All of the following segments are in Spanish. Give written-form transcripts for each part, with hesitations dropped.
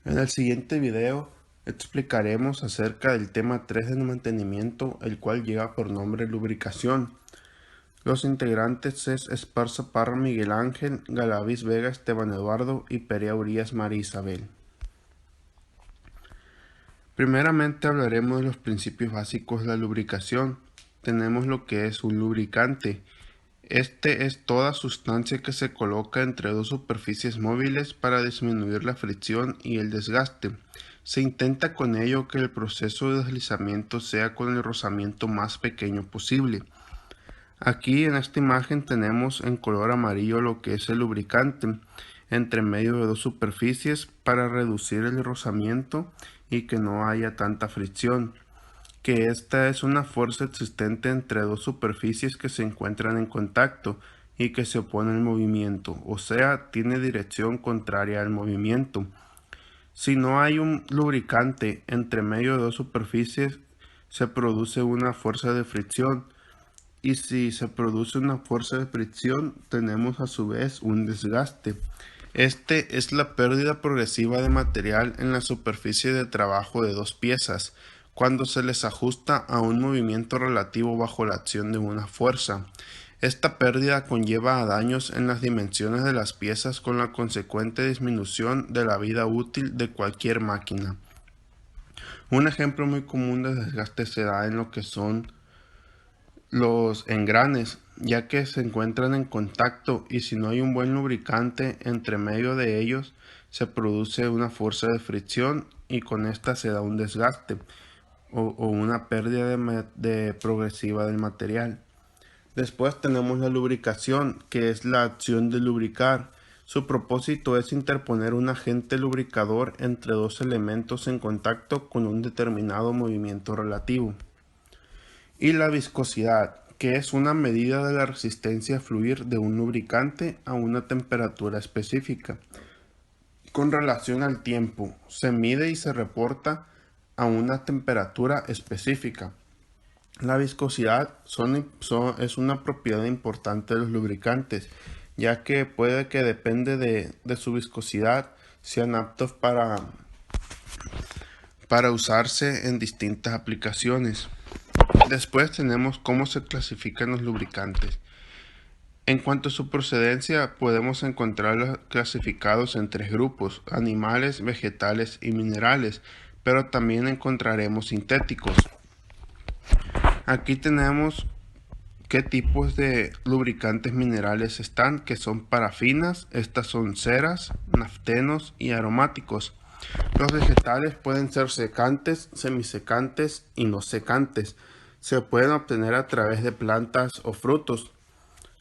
En el siguiente video explicaremos acerca del tema 3 del mantenimiento, el cual lleva por nombre lubricación. Los integrantes es Esparza Parra Miguel Ángel, Galaviz Vega Esteban Eduardo y Perea Urias María Isabel. Primeramente hablaremos de los principios básicos de la lubricación. Tenemos lo que es un lubricante. Este es toda sustancia que se coloca entre dos superficies móviles para disminuir la fricción y el desgaste. Se intenta con ello que el proceso de deslizamiento sea con el rozamiento más pequeño posible. Aquí en esta imagen tenemos en color amarillo lo que es el lubricante entre medio de dos superficies para reducir el rozamiento y que no haya tanta fricción. Que esta es una fuerza existente entre dos superficies que se encuentran en contacto y que se oponen al movimiento, o sea, tiene dirección contraria al movimiento. Si no hay un lubricante entre medio de dos superficies, se produce una fuerza de fricción, y si se produce una fuerza de fricción, tenemos a su vez un desgaste. Este es la pérdida progresiva de material en la superficie de trabajo de dos piezas, cuando se les ajusta a un movimiento relativo bajo la acción de una fuerza. Esta pérdida conlleva a daños en las dimensiones de las piezas con la consecuente disminución de la vida útil de cualquier máquina. Un ejemplo muy común de desgaste se da en lo que son los engranes, ya que se encuentran en contacto y si no hay un buen lubricante entre medio de ellos, se produce una fuerza de fricción y con esta se da un desgaste o una pérdida de progresiva del material. Después tenemos la lubricación, que es la acción de lubricar. Su propósito es interponer un agente lubricador entre dos elementos en contacto con un determinado movimiento relativo. Y la viscosidad, que es una medida de la resistencia a fluir de un lubricante a una temperatura específica. Con relación al tiempo, se mide y se reporta a una temperatura específica. La viscosidad es una propiedad importante de los lubricantes, ya que puede que depende de su viscosidad sean aptos para usarse en distintas aplicaciones. Después tenemos cómo se clasifican los lubricantes. En cuanto a su procedencia, podemos encontrarlos clasificados en tres grupos: animales, vegetales y minerales, pero también encontraremos sintéticos. Aquí tenemos qué tipos de lubricantes minerales están, que son parafinas, estas son ceras, naftenos y aromáticos. Los vegetales pueden ser secantes, semisecantes y no secantes. Se pueden obtener a través de plantas o frutos.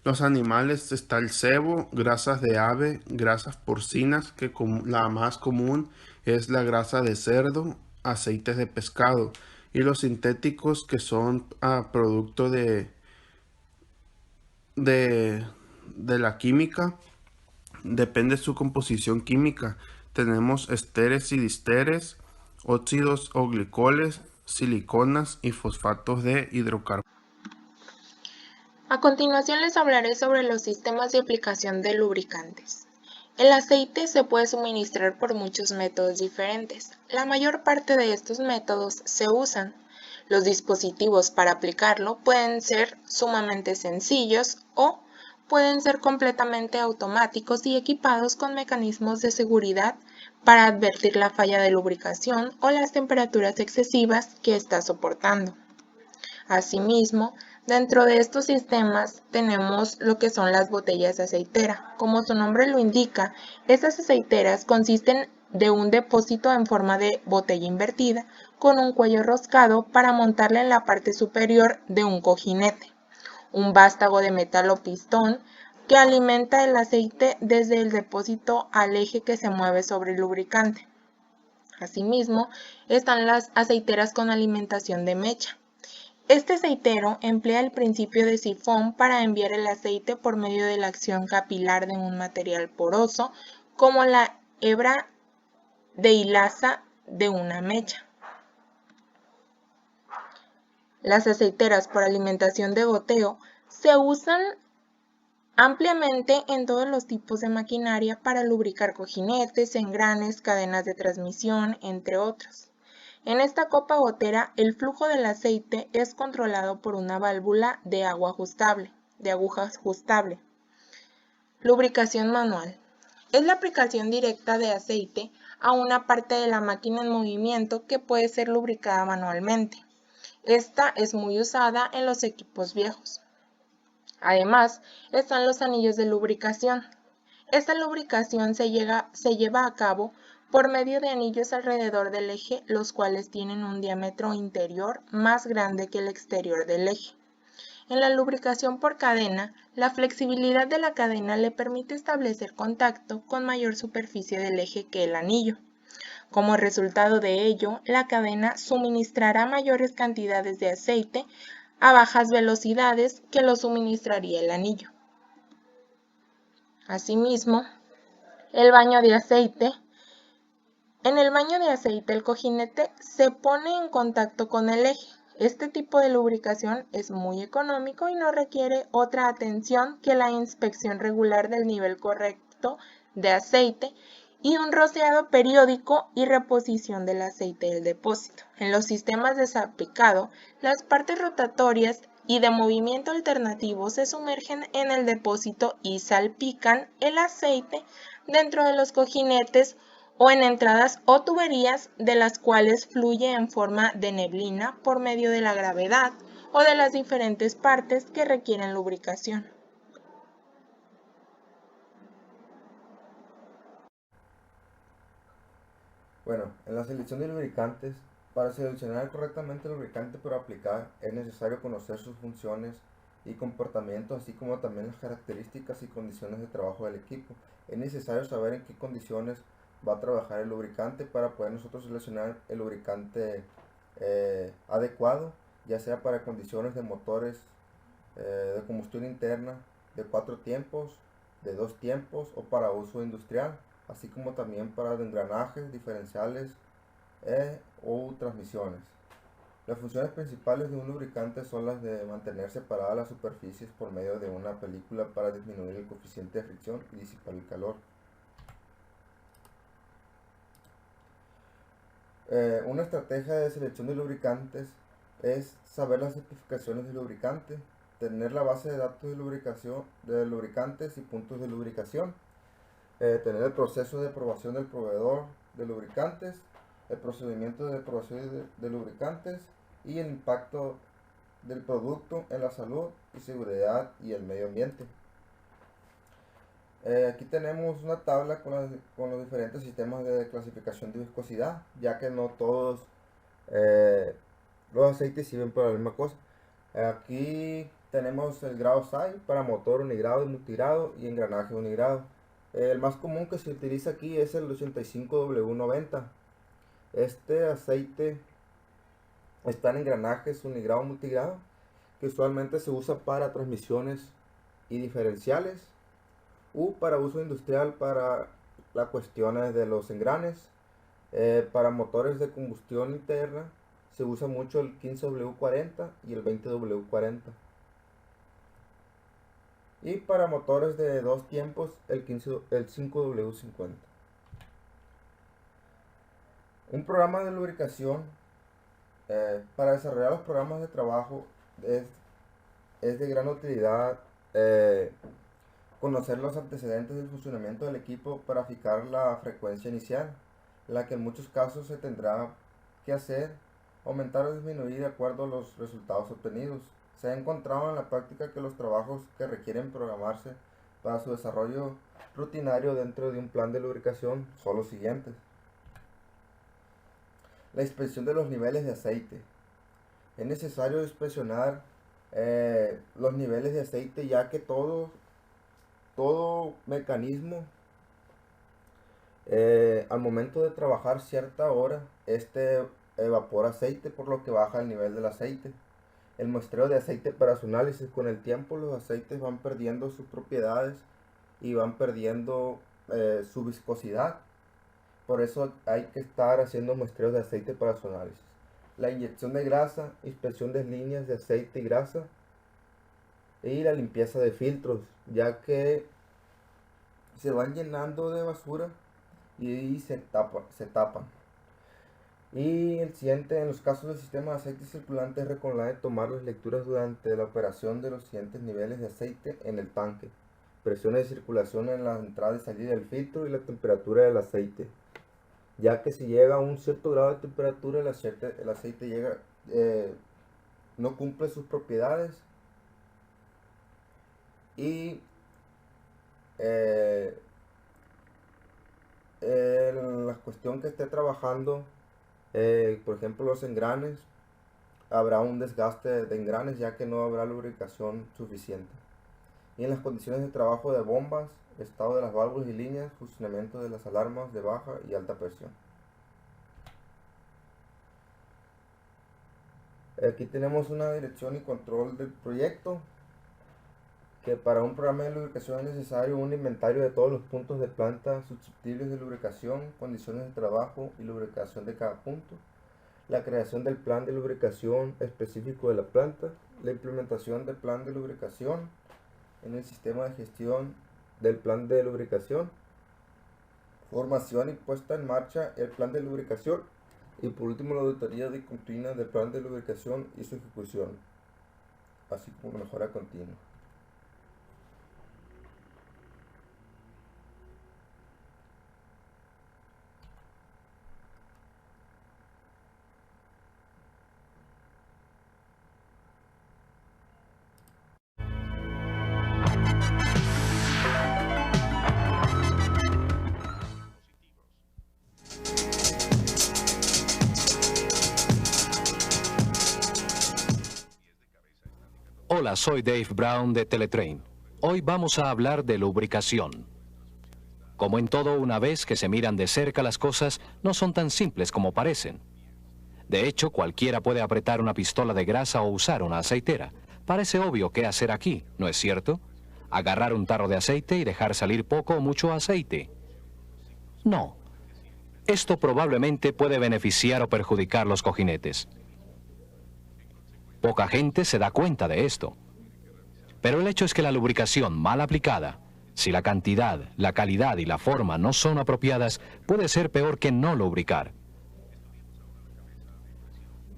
Los animales está el cebo, grasas de ave, grasas porcinas, que la más común es la grasa de cerdo, aceites de pescado, y los sintéticos que son producto de, de la química, depende de su composición química. Tenemos esteres y diesteres, óxidos o glicoles, siliconas y fosfatos de hidrocarbono. A continuación les hablaré sobre los sistemas de aplicación de lubricantes. El aceite se puede suministrar por muchos métodos diferentes. La mayor parte de estos métodos se usan. Los dispositivos para aplicarlo pueden ser sumamente sencillos o pueden ser completamente automáticos y equipados con mecanismos de seguridad para advertir la falla de lubricación o las temperaturas excesivas que está soportando. Asimismo, dentro de estos sistemas tenemos lo que son las botellas de aceitera. Como su nombre lo indica, estas aceiteras consisten de un depósito en forma de botella invertida con un cuello roscado para montarla en la parte superior de un cojinete, un vástago de metal o pistón que alimenta el aceite desde el depósito al eje que se mueve sobre el lubricante. Asimismo, están las aceiteras con alimentación de mecha. Este aceitero emplea el principio de sifón para enviar el aceite por medio de la acción capilar de un material poroso, como la hebra de hilaza de una mecha. Las aceiteras por alimentación de goteo se usan ampliamente en todos los tipos de maquinaria para lubricar cojinetes, engranes, cadenas de transmisión, entre otros. En esta copa gotera, el flujo del aceite es controlado por una válvula de aguja ajustable. Lubricación manual. Es la aplicación directa de aceite a una parte de la máquina en movimiento que puede ser lubricada manualmente. Esta es muy usada en los equipos viejos. Además, están los anillos de lubricación. Esta lubricación se lleva a cabo por medio de anillos alrededor del eje, los cuales tienen un diámetro interior más grande que el exterior del eje. En la lubricación por cadena, la flexibilidad de la cadena le permite establecer contacto con mayor superficie del eje que el anillo. Como resultado de ello, la cadena suministrará mayores cantidades de aceite a bajas velocidades que lo suministraría el anillo. Asimismo, el baño de aceite. En el baño de aceite, el cojinete se pone en contacto con el eje. Este tipo de lubricación es muy económico y no requiere otra atención que la inspección regular del nivel correcto de aceite y un rociado periódico y reposición del aceite del depósito. En los sistemas de salpicado, las partes rotatorias y de movimiento alternativo se sumergen en el depósito y salpican el aceite dentro de los cojinetes o en entradas o tuberías de las cuales fluye en forma de neblina por medio de la gravedad o de las diferentes partes que requieren lubricación. Bueno, en la selección de lubricantes, para seleccionar correctamente el lubricante para aplicar, es necesario conocer sus funciones y comportamientos, así como también las características y condiciones de trabajo del equipo. Es necesario saber en qué condiciones va a trabajar el lubricante para poder nosotros seleccionar el lubricante adecuado, ya sea para condiciones de motores de combustión interna de 4 tiempos, de 2 tiempos o para uso industrial, así como también para engranajes, diferenciales o transmisiones. Las funciones principales de un lubricante son las de mantener separadas las superficies por medio de una película para disminuir el coeficiente de fricción y disipar el calor. Una estrategia de selección de lubricantes es saber las especificaciones del lubricante, tener la base de datos de lubricación, de lubricantes y puntos de lubricación, tener el proceso de aprobación del proveedor de lubricantes, el procedimiento de aprobación de lubricantes y el impacto del producto en la salud y seguridad y el medio ambiente. Aquí tenemos una tabla con los diferentes sistemas de clasificación de viscosidad, ya que no todos los aceites sirven para la misma cosa. Aquí tenemos el grado SAI para motor unigrado y multigrado y engranaje unigrado. El más común que se utiliza aquí es el 85W90. Este aceite está en engranajes unigrado multigrado, que usualmente se usa para transmisiones y diferenciales u para uso industrial para las cuestiones de los engranes. Para motores de combustión interna se usa mucho el 15W40 y el 20W40. Y para motores de 2 tiempos el 5W50. Un programa de lubricación, para desarrollar los programas de trabajo es de gran utilidad conocer los antecedentes del funcionamiento del equipo para fijar la frecuencia inicial, la que en muchos casos se tendrá que hacer, aumentar o disminuir de acuerdo a los resultados obtenidos. Se ha encontrado en la práctica que los trabajos que requieren programarse para su desarrollo rutinario dentro de un plan de lubricación son los siguientes. La inspección de los niveles de aceite. Es necesario inspeccionar los niveles de aceite, ya que todo mecanismo al momento de trabajar cierta hora evapora aceite, por lo que baja el nivel del aceite. El muestreo de aceite para su análisis: con el tiempo los aceites van perdiendo sus propiedades y van perdiendo su viscosidad, por eso hay que estar haciendo muestreos de aceite para su análisis. La inyección de grasa, inspección de líneas de aceite y grasa. y la limpieza de filtros, ya que se van llenando de basura y se tapan. Y el siguiente, en los casos del sistema de aceite circulante, es recomendable tomar las lecturas durante la operación de los siguientes niveles de aceite en el tanque: presiones de circulación en la entrada y salida del filtro y la temperatura del aceite, ya que si llega a un cierto grado de temperatura el aceite llega, no cumple sus propiedades y la cuestión que esté trabajando, por ejemplo los engranes, habrá un desgaste de engranes ya que no habrá lubricación suficiente. Y en las condiciones de trabajo de bombas, estado de las válvulas y líneas, funcionamiento de las alarmas de baja y alta presión. Aquí tenemos una dirección y control del proyecto, que para un programa de lubricación es necesario un inventario de todos los puntos de planta susceptibles de lubricación, condiciones de trabajo y lubricación de cada punto, la creación del plan de lubricación específico de la planta, la implementación del plan de lubricación en el sistema de gestión del plan de lubricación, formación y puesta en marcha el plan de lubricación, y por último la auditoría de continua del plan de lubricación y su ejecución, así como mejora continua. Hola, soy Dave Brown de Teletrain. Hoy vamos a hablar de lubricación. Como en todo, una vez que se miran de cerca, las cosas no son tan simples como parecen. De hecho, cualquiera puede apretar una pistola de grasa o usar una aceitera. Parece obvio qué hacer aquí, ¿no es cierto? Agarrar un tarro de aceite y dejar salir poco o mucho aceite. No. Esto probablemente puede beneficiar o perjudicar los cojinetes. Poca gente se da cuenta de esto. Pero el hecho es que la lubricación mal aplicada, si la cantidad, la calidad y la forma no son apropiadas, puede ser peor que no lubricar.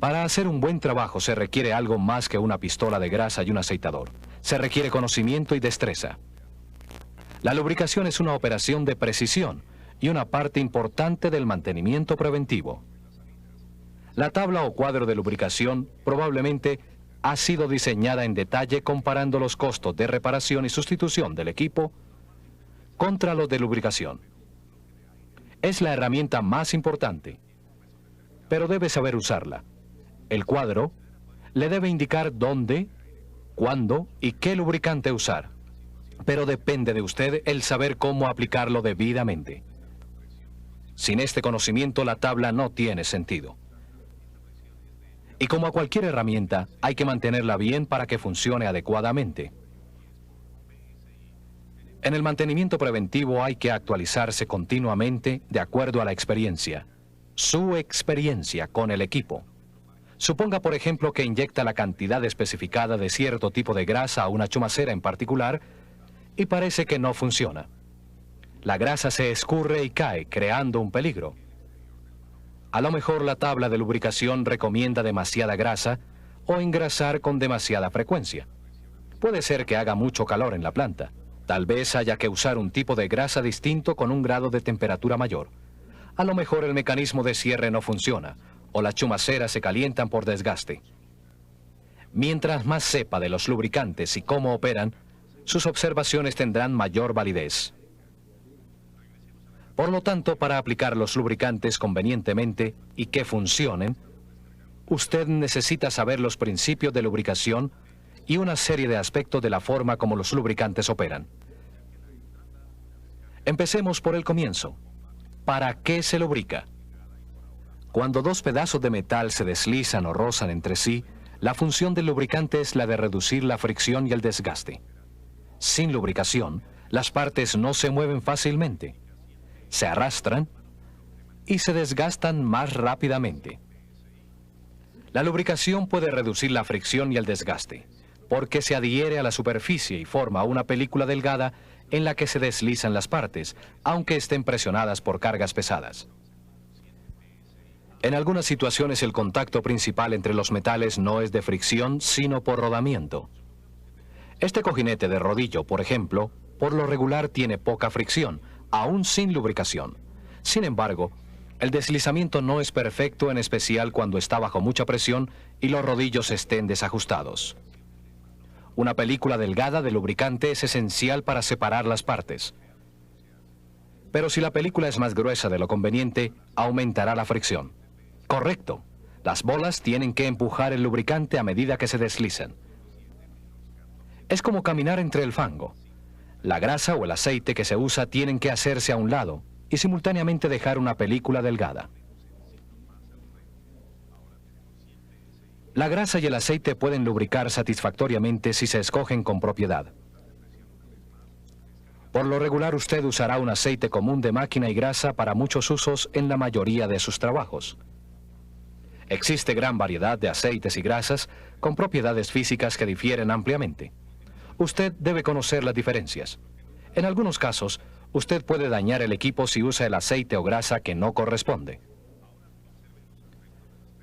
Para hacer un buen trabajo se requiere algo más que una pistola de grasa y un aceitador. Se requiere conocimiento y destreza. La lubricación es una operación de precisión y una parte importante del mantenimiento preventivo. La tabla o cuadro de lubricación probablemente ha sido diseñada en detalle comparando los costos de reparación y sustitución del equipo contra los de lubricación. Es la herramienta más importante, pero debe saber usarla. El cuadro le debe indicar dónde, cuándo y qué lubricante usar, pero depende de usted el saber cómo aplicarlo debidamente. Sin este conocimiento, la tabla no tiene sentido. Y como a cualquier herramienta, hay que mantenerla bien para que funcione adecuadamente. En el mantenimiento preventivo hay que actualizarse continuamente de acuerdo a la experiencia. Su experiencia con el equipo. Suponga, por ejemplo, que inyecta la cantidad especificada de cierto tipo de grasa a una chumacera en particular y parece que no funciona. La grasa se escurre y cae, creando un peligro. A lo mejor la tabla de lubricación recomienda demasiada grasa o engrasar con demasiada frecuencia. Puede ser que haga mucho calor en la planta. Tal vez haya que usar un tipo de grasa distinto con un grado de temperatura mayor. A lo mejor el mecanismo de cierre no funciona o las chumaceras se calientan por desgaste. Mientras más sepa de los lubricantes y cómo operan, sus observaciones tendrán mayor validez. Por lo tanto, para aplicar los lubricantes convenientemente y que funcionen, usted necesita saber los principios de lubricación y una serie de aspectos de la forma como los lubricantes operan. Empecemos por el comienzo. ¿Para qué se lubrica? Cuando dos pedazos de metal se deslizan o rozan entre sí, la función del lubricante es la de reducir la fricción y el desgaste. Sin lubricación, las partes no se mueven fácilmente. Se arrastran y se desgastan más rápidamente. La lubricación puede reducir la fricción y el desgaste. porque se adhiere a la superficie y forma una película delgada en la que se deslizan las partes, aunque estén presionadas por cargas pesadas. En algunas situaciones el contacto principal entre los metales no es de fricción, sino por rodamiento. Este cojinete de rodillo, por ejemplo, por lo regular tiene poca fricción, aún sin lubricación. Sin embargo, el deslizamiento no es perfecto, en especial cuando está bajo mucha presión y los rodillos estén desajustados. Una película delgada de lubricante es esencial para separar las partes. Pero si la película es más gruesa de lo conveniente, aumentará la fricción. Correcto. Las bolas tienen que empujar el lubricante a medida que se deslizan. Es como caminar entre el fango. La grasa o el aceite que se usa tienen que hacerse a un lado y simultáneamente dejar una película delgada. La grasa y el aceite pueden lubricar satisfactoriamente si se escogen con propiedad. Por lo regular usted usará un aceite común de máquina y grasa para muchos usos en la mayoría de sus trabajos. Existe gran variedad de aceites y grasas con propiedades físicas que difieren ampliamente. Usted debe conocer las diferencias. En algunos casos, usted puede dañar el equipo si usa el aceite o grasa que no corresponde.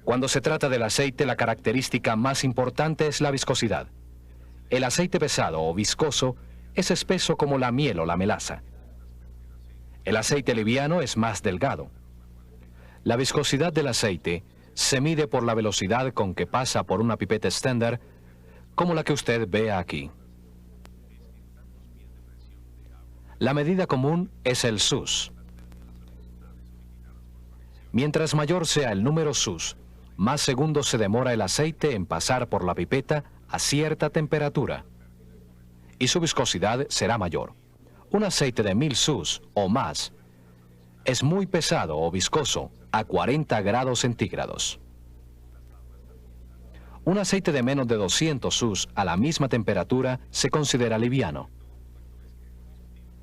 Cuando se trata del aceite, la característica más importante es la viscosidad. El aceite pesado o viscoso es espeso como la miel o la melaza. El aceite liviano es más delgado. La viscosidad del aceite se mide por la velocidad con que pasa por una pipeta estándar, como la que usted ve aquí. La medida común es el SUS. Mientras mayor sea el número SUS, más segundos se demora el aceite en pasar por la pipeta a cierta temperatura, y su viscosidad será mayor. Un aceite de 1000 SUS o más es muy pesado o viscoso a 40 grados centígrados. Un aceite de menos de 200 SUS a la misma temperatura se considera liviano.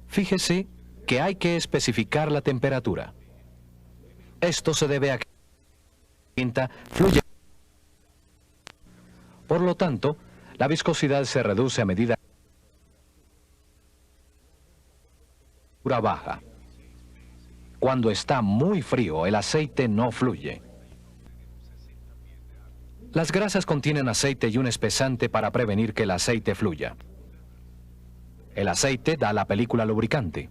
Fíjese que hay que especificar la temperatura. Esto se debe a que la tinta fluye. Por lo tanto, la viscosidad se reduce a medida que la temperatura baja. Cuando está muy frío, el aceite no fluye. Las grasas contienen aceite y un espesante para prevenir que el aceite fluya. El aceite da la película lubricante.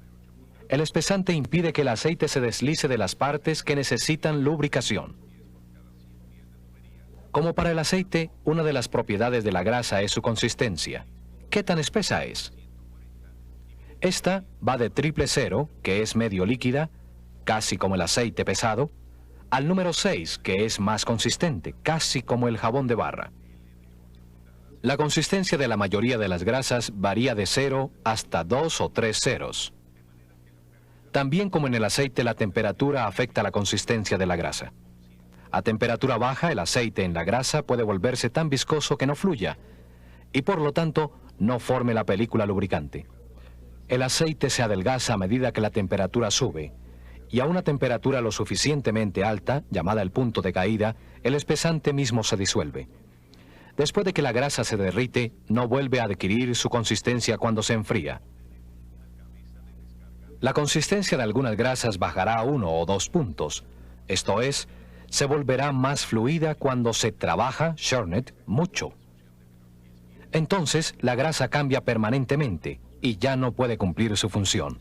El espesante impide que el aceite se deslice de las partes que necesitan lubricación. Como para el aceite, una de las propiedades de la grasa es su consistencia. ¿Qué tan espesa es? Esta va de 000, que es medio líquida, casi como el aceite pesado, al número 6, que es más consistente, casi como el jabón de barra. La consistencia de la mayoría de las grasas varía de 0 hasta 2 o 3 ceros. También como en el aceite, la temperatura afecta la consistencia de la grasa. A temperatura baja, el aceite en la grasa puede volverse tan viscoso que no fluya y por lo tanto no forme la película lubricante. El aceite se adelgaza a medida que la temperatura sube, y a una temperatura lo suficientemente alta, llamada el punto de caída, el espesante mismo se disuelve. Después de que la grasa se derrite, no vuelve a adquirir su consistencia cuando se enfría. La consistencia de algunas grasas bajará 1 o 2 puntos, esto es, se volverá más fluida cuando se trabaja, shortened, mucho. Entonces, la grasa cambia permanentemente y ya no puede cumplir su función.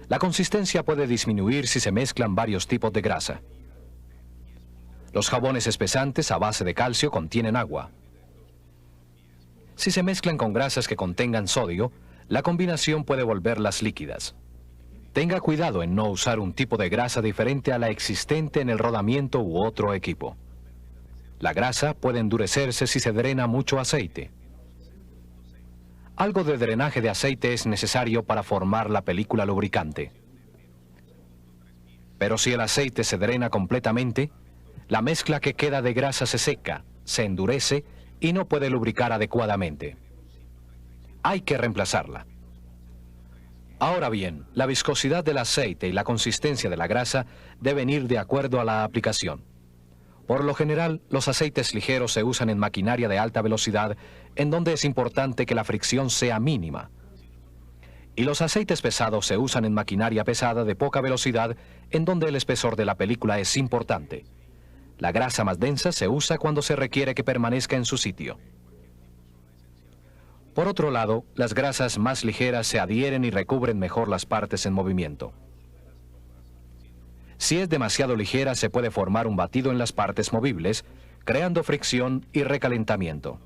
La consistencia puede disminuir si se mezclan varios tipos de grasa. Los jabones espesantes a base de calcio contienen agua. Si se mezclan con grasas que contengan sodio, la combinación puede volverlas líquidas. Tenga cuidado en no usar un tipo de grasa diferente a la existente en el rodamiento u otro equipo. La grasa puede endurecerse si se drena mucho aceite. Algo de drenaje de aceite es necesario para formar la película lubricante. Pero si el aceite se drena completamente, la mezcla que queda de grasa se seca, se endurece y no puede lubricar adecuadamente. Hay que reemplazarla. Ahora bien, la viscosidad del aceite y la consistencia de la grasa deben ir de acuerdo a la aplicación. Por lo general, los aceites ligeros se usan en maquinaria de alta velocidad, en donde es importante que la fricción sea mínima. Y los aceites pesados se usan en maquinaria pesada de poca velocidad, en donde el espesor de la película es importante. La grasa más densa se usa cuando se requiere que permanezca en su sitio. Por otro lado, las grasas más ligeras se adhieren y recubren mejor las partes en movimiento. Si es demasiado ligera, se puede formar un batido en las partes movibles, creando fricción y recalentamiento.